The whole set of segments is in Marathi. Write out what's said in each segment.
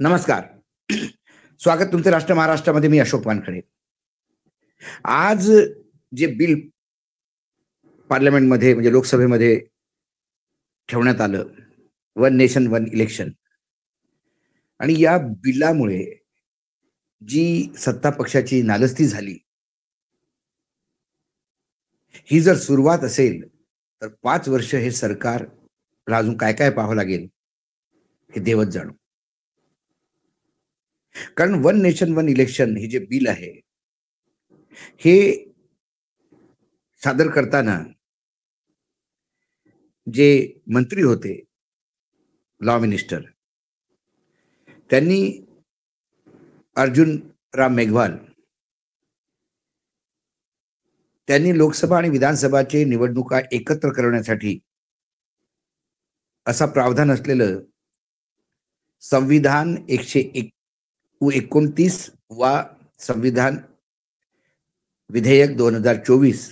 नमस्कार. स्वागत तुमचं राष्ट्र महाराष्ट्रामध्ये. मी अशोक वानखडे. आज जे बिल पार्लमेंटमध्ये म्हणजे लोकसभेमध्ये ठेवण्यात आलं, वन नेशन वन इलेक्शन, आणि या बिलामुळे जी सत्ता पक्षाची नालस्ती झाली, ही जर सुरुवात असेल तर 5 वर्ष हे सरकारला अजून काय काय पाहावं लागेल हे देवच जाणो. कारण वन नेशन वन इलेक्शन हे जे बिल आहे, हे सादर करताना जे मंत्री होते, लॉ मिनिस्टर, त्यांनी अर्जुन राम मेघवाल त्यांनी लोकसभा आणि विधानसभाचे निवडणुका एकत्र करण्यासाठी असा प्रावधान असलेलं संविधान 129 वा संविधान विधेयक 2024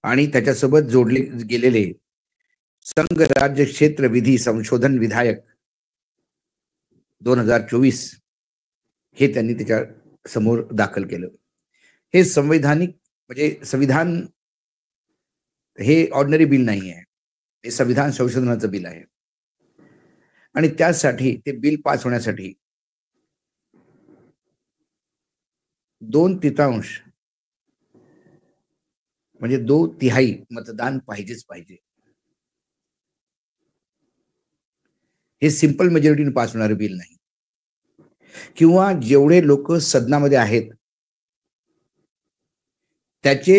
आणि त्याच्यासोबत जोडले गेलेले संघ राज्य क्षेत्र विधी संशोधन विधायक 2024 हे त्यांनी त्याच्या समोर दाखल केलं. हे संवैधानिक म्हणजे संविधान हे ऑर्डिनरी बिल नाही आहे, हे संविधान संशोधनाचं बिल आहे. आणि त्यासाठी ते बिल पास होण्यासाठी 2/3 म्हणजे 2/3 मतदान पाहिजेच पाहिजे. हे सिंपल मेजॉरिटीने पास होणारं बिल नाही. किंवा जेवढे लोक सदनामध्ये आहेत त्याचे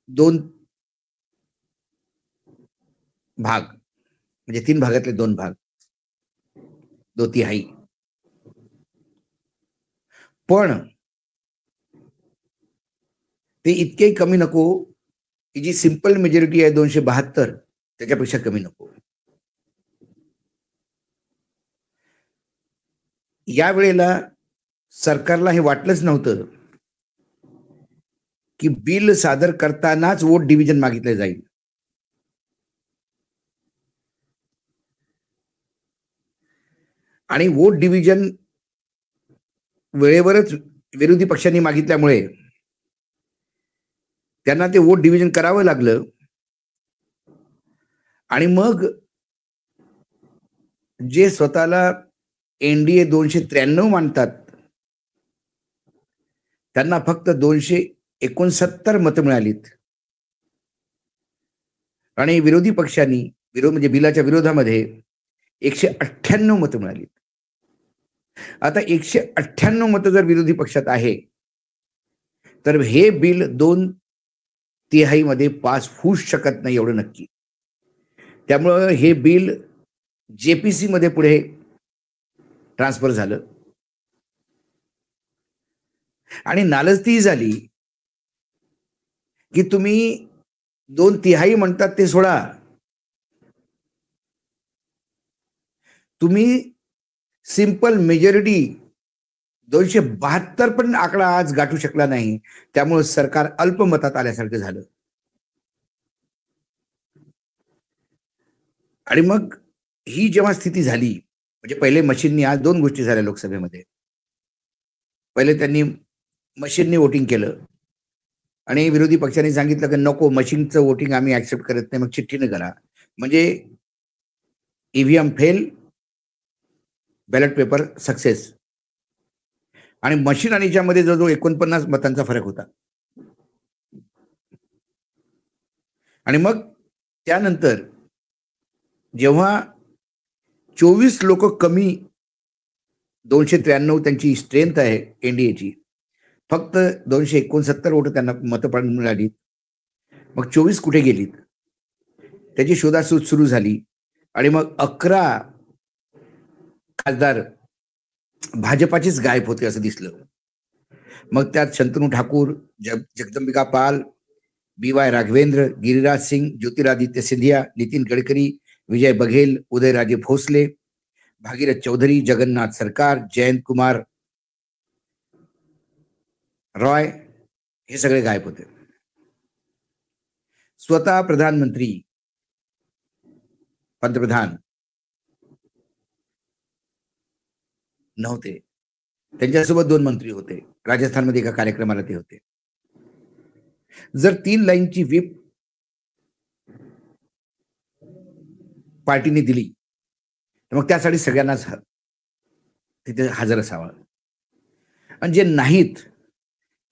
2 भाग म्हणजे 3 भागातले 2 भाग, 2/3. पण ते इतके कमी नको की जी सिंपल मेजॉरिटी आहे 272 त्याच्यापेक्षा कमी नको. यावेळेला सरकारला हे वाटलंच नव्हतं की बिल सादर करतानाच वोट डिव्हिजन मागितले जाईल. आणि वोट डिव्हिजन वेळेवरच विरोधी पक्षांनी मागितल्यामुळे त्यांना ते वोट डिव्हिजन करावं लागलं. आणि मग जे स्वतःला एनडीए 293 मानतात त्यांना फक्त 269 मतं मिळालीत. आणि विरोधी पक्षांनी म्हणजे बिलाच्या विरोधामध्ये 198 मतं मिळालीत. आता 198 मतं जर विरोधी पक्षात आहे तर हे बिल 2/3 मध्ये पास होऊ शकत नाही, एवढं नक्की. त्यामुळं हे बिल जेपीसी मध्ये पुढे ट्रान्सफर झालं. आणि नालस्ती झाली की तुम्ही 2/3 म्हणतात ते सोडा, तुम्ही सिंपल मेजॉरिटी 272 पण आकडा आज गाठू शकला नाही. त्यामुळे सरकार अल्पमतात आल्यासारखं झालं. आणि मग ही जेव्हा स्थिती झाली, म्हणजे पहिले मशीननी, आज 2 गोष्टी झाल्या लोकसभेमध्ये. पहिले त्यांनी मशीननी वोटिंग केलं आणि विरोधी पक्षांनी सांगितलं की नको, मशीनचं वोटिंग आम्ही ऍक्सेप्ट करत नाही, मग चिठ्ठीने करा. म्हणजे EVM fail, ballot paper success. आणि मशीन आणि याच्यामध्ये जवळजवळ 49 मतांचा फरक होता. आणि मग त्यानंतर जेव्हा 24 लोक कमी, 293 त्यांची स्ट्रेंथ आहे एनडीएची, फक्त 269 वोट त्यांना मतं मिळाली. मग 24 कुठे गेलीत त्याची शोधाशोध सुरू झाली. आणि मग 11 खासदार भाजपाचेच गायब होते असं दिसलं. मग त्यात शंतनू ठाकूर, जगदंबिका पाल, BY राघवेंद्र, गिरिराज सिंग, ज्योतिरादित्य सिंधिया, नितीन गडकरी, विजय बघेल, उदयराजे भोसले, भागीरथ चौधरी, जगन्नाथ सरकार, जयंत कुमार रॉय, हे सगळे गायब होते. स्वतः प्रधानमंत्री, पंतप्रधान नव्हते. त्यांच्यासोबत 2 मंत्री होते. राजस्थानमध्ये एका कार्यक्रमाला ते होते. जर 3 लाईनची व्हीप पार्टीने दिली, तर मग त्यासाठी सगळ्यांनाच तिथे हजर असावं. आणि जे नाहीत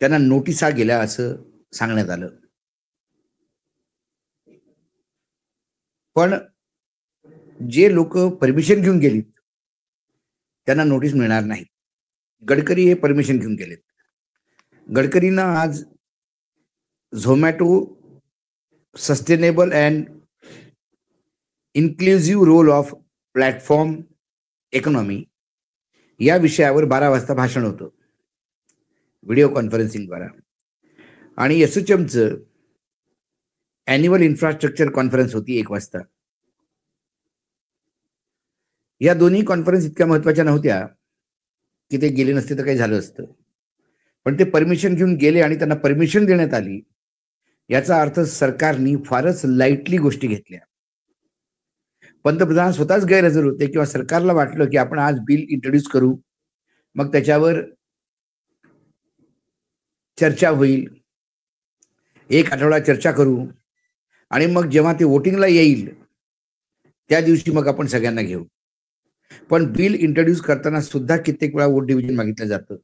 त्यांना नोटिसा गेल्या असं सांगण्यात आलं. पण जे लोक परमिशन घेऊन गेलीत त्यांना नोटीस मिळणार नाही. गडकरी हे परमिशन घेऊन गेलेत. गडकरींना आज Zomato sustainable and inclusive role of platform economy या विषयावर 12 वाजता भाषण होतं व्हिडिओ कॉन्फरन्सिंगद्वारा. आणि एसोचॅमचं अॅन्युअल इन्फ्रास्ट्रक्चर कॉन्फरन्स होती 1 वाजता. या दोन्ही कॉन्फरन्स इतक्या महत्वाच्या नव्हत्या की ते गेले नसते तर काही झालं असतं. पण ते परमिशन घेऊन गेले आणि त्यांना परमिशन देण्यात आली. याचा अर्थ सरकारने फारच लाईटली गोष्टी घेतल्या. पंतप्रधान स्वतःच गैरहजर होते किंवा सरकारला वाटलं की आपण आज बिल इंट्रोड्यूस करू, मग त्याच्यावर चर्चा होईल, 1 आठवडा चर्चा करू आणि मग जेव्हा ते वोटिंगला येईल त्या दिवशी मग आपण सगळ्यांना घेऊ. पण बिल इंट्रोड्यूस करताना सुद्धा कित्येक वेळा वोट डिव्हिजन मागितलं जातं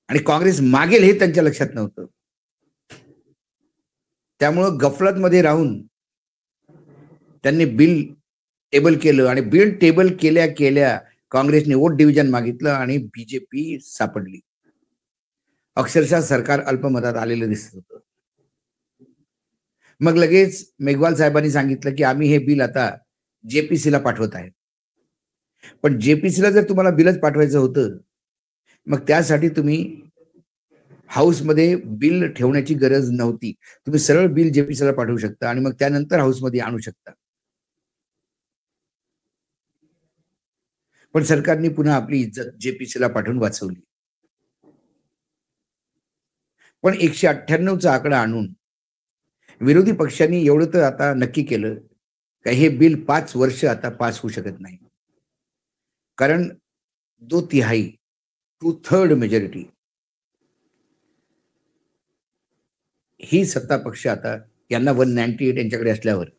आणि काँग्रेस मागेल हे त्यांच्या लक्षात नव्हतं. त्यामुळं गफलतमध्ये राहून त्यांनी बिल टेबल केलं आणि बिल टेबल केल्या केल्या काँग्रेसने वोट डिव्हिजन मागितलं आणि बीजेपी सापडली. अक्षरशः सरकार अल्पमतात आलेलं दिसत होतं. मग लगेच मेघवाल साहेबांनी सांगितलं की आम्ही हे बिल आता जेपीसीला पाठवत आहे. पण जेपीसीला जर तुम्हाला बिलच पाठवायचं होतं, मग त्यासाठी तुम्ही हाऊसमध्ये बिल ठेवण्याची गरज नव्हती. तुम्ही सरळ बिल जेपीसीला पाठवू शकता आणि मग त्यानंतर हाऊसमध्ये आणू शकता. पण सरकारने पुन्हा आपली इज्जत जेपीसीला पाठवून वाचवली. पण 198चा आकडा आणून विरोधी पक्षांनी एवढं तर आता नक्की केलं का हे बिल 5 वर्ष आता पास होऊ शकत नाही. कारण 2/3 2/3 मेजॉरिटी ही सत्ता पक्ष आता यांना 198 यांच्याकडे असल्यावर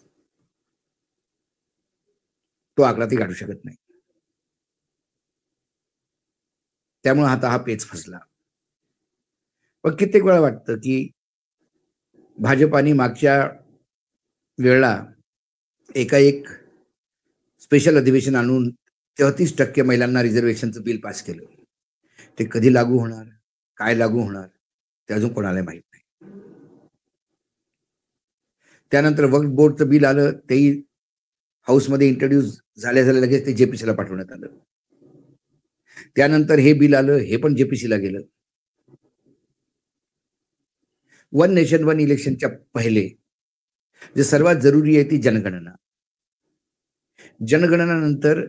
तो आकडा ती गाठू शकत नाही. त्यामुळे आता हा पेच फसला. पण कित्येक वेळा वाटतं की भाजपाने मागच्या वेळेला एकाएक स्पेशल अधिवेशन आणून 33% महिलांना रिझर्वेशनचं बिल पास केलं. ते कधी लागू होणार, काय लागू होणार ते अजून कोणाला माहित नाही. त्यानंतर वक्फ बोर्डचं बिल आलं, तेही हाऊसमध्ये इंट्रोड्यूस झाल्या लगेच ते जेपीसीला पाठवण्यात आलं. त्यानंतर हे बिल आलं, हे पण जेपीसीला गेलं. 1 नेशन 1 इलेक्शनच्या पहिले जे सर्वात जरुरी आहे ती जनगणना. जनगणनानंतर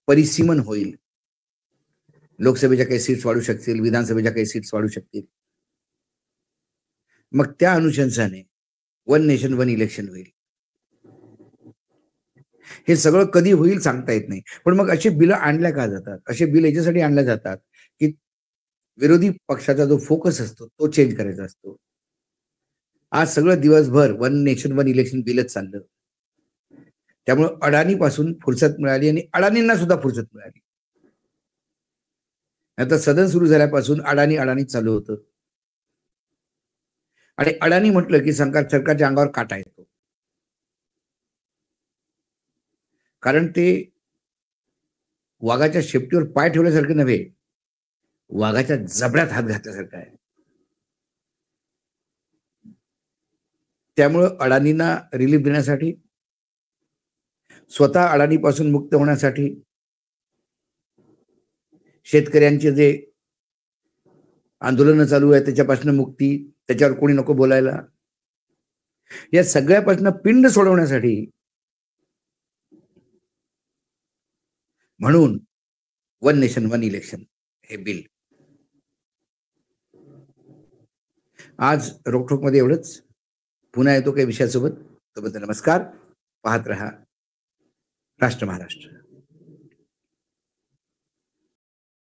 परिसीमन होईल. लोकसभेच्या काही सीट्स वाढू शकतील, विधानसभेच्या काही सीट्स वाढू शकतील. मग त्या अनुशंसाने 1 नेशन 1 इलेक्शन होईल. हे सगळं कधी होईल सांगता येत नाही. पण मग असे बिल आणल्या का जातात? असे बिल याच्यासाठी आणल्या जातात की विरोधी पक्षाचा जो फोकस असतो तो चेंज करायचा असतो. आज सगळं दिवसभर 1 नेशन 1 इलेक्शन बिलच चाललं. त्यामुळे अडाणीपासून फुरसत मिळाली आणि अडाणींना सुद्धा फुरसत मिळाली. आता सदन सुरू झाल्यापासून अडाणीच चालू होतं. आणि अडाणी म्हटलं की सरकारच्या अंगावर काटा येतो. कारण ते वाघाच्या शेपटीवर पाय ठेवल्यासारखं नव्हे, वाघाच्या जबड्यात हात घातल्यासारखं आहे. त्यामुळं अडाणींना रिलीफ देण्यासाठी, स्वतः अडाणीपासून मुक्त होण्यासाठी, शेतकऱ्यांचे जे आंदोलन चालू आहे त्याच्यापासून मुक्ती, त्याच्यावर कोणी नको बोलायला, या सगळ्यापासून पिंड सोडवण्यासाठी म्हणून 1 नेशन 1 इलेक्शन हे बिल. आज रोखोकमध्ये एवढंच. पुन्हा येतो काही विषयासोबत. तोपर्यंत नमस्कार. पाहत रहा राष्ट्र महाराष्ट्र.